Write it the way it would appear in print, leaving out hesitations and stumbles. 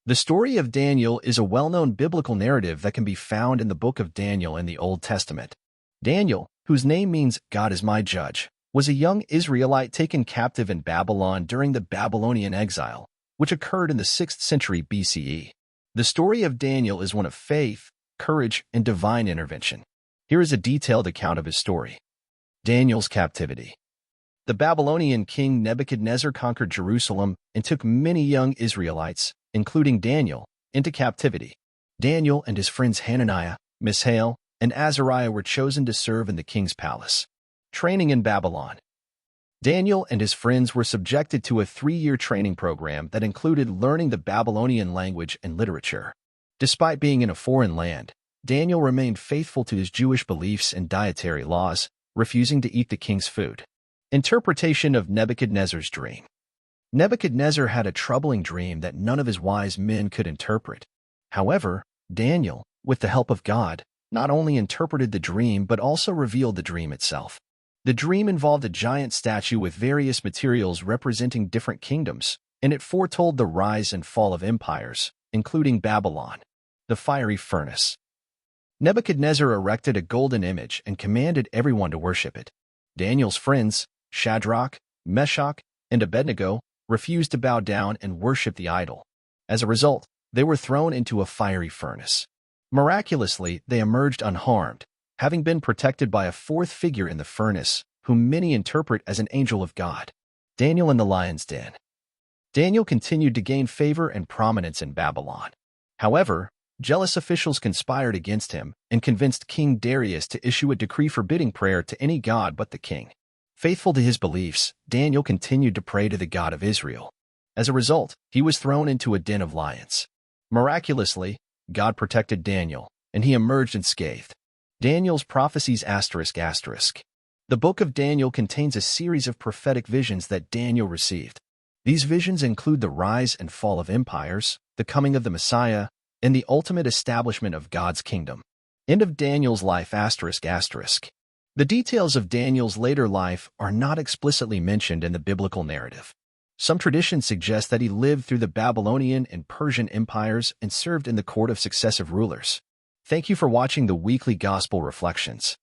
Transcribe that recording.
The story of Daniel is a well-known biblical narrative that can be found in the book of Daniel in the Old Testament. Daniel, whose name means God is my judge, was a young Israelite taken captive in Babylon during the Babylonian exile, which occurred in the 6th century BCE. The story of Daniel is one of faith, courage, and divine intervention. Here is a detailed account of his story. Daniel's captivity. The Babylonian king Nebuchadnezzar conquered Jerusalem and took many young Israelites, including Daniel, into captivity. Daniel and his friends Hananiah, Mishael, and Azariah were chosen to serve in the king's palace. Training in Babylon. Daniel and his friends were subjected to a 3-year training program that included learning the Babylonian language and literature. Despite being in a foreign land, Daniel remained faithful to his Jewish beliefs and dietary laws, refusing to eat the king's food. Interpretation of Nebuchadnezzar's dream. Nebuchadnezzar had a troubling dream that none of his wise men could interpret. However, Daniel, with the help of God, not only interpreted the dream but also revealed the dream itself. The dream involved a giant statue with various materials representing different kingdoms, and it foretold the rise and fall of empires, including Babylon. The fiery furnace. Nebuchadnezzar erected a golden image and commanded everyone to worship it. Daniel's friends, Shadrach, Meshach, and Abednego, refused to bow down and worship the idol. As a result, they were thrown into a fiery furnace. Miraculously, they emerged unharmed, having been protected by a fourth figure in the furnace, whom many interpret as an angel of God. Daniel in the lion's den. Daniel continued to gain favor and prominence in Babylon. However, jealous officials conspired against him and convinced King Darius to issue a decree forbidding prayer to any god but the king. Faithful to his beliefs, Daniel continued to pray to the God of Israel. As a result, he was thrown into a den of lions. Miraculously, God protected Daniel, and he emerged unscathed. Daniel's prophecies ***. The book of Daniel contains a series of prophetic visions that Daniel received. These visions include the rise and fall of empires, the coming of the Messiah, and the ultimate establishment of God's kingdom. End of Daniel's life ***. The details of Daniel's later life are not explicitly mentioned in the biblical narrative. Some traditions suggest that he lived through the Babylonian and Persian empires and served in the court of successive rulers. Thank you for watching the weekly Gospel Reflections.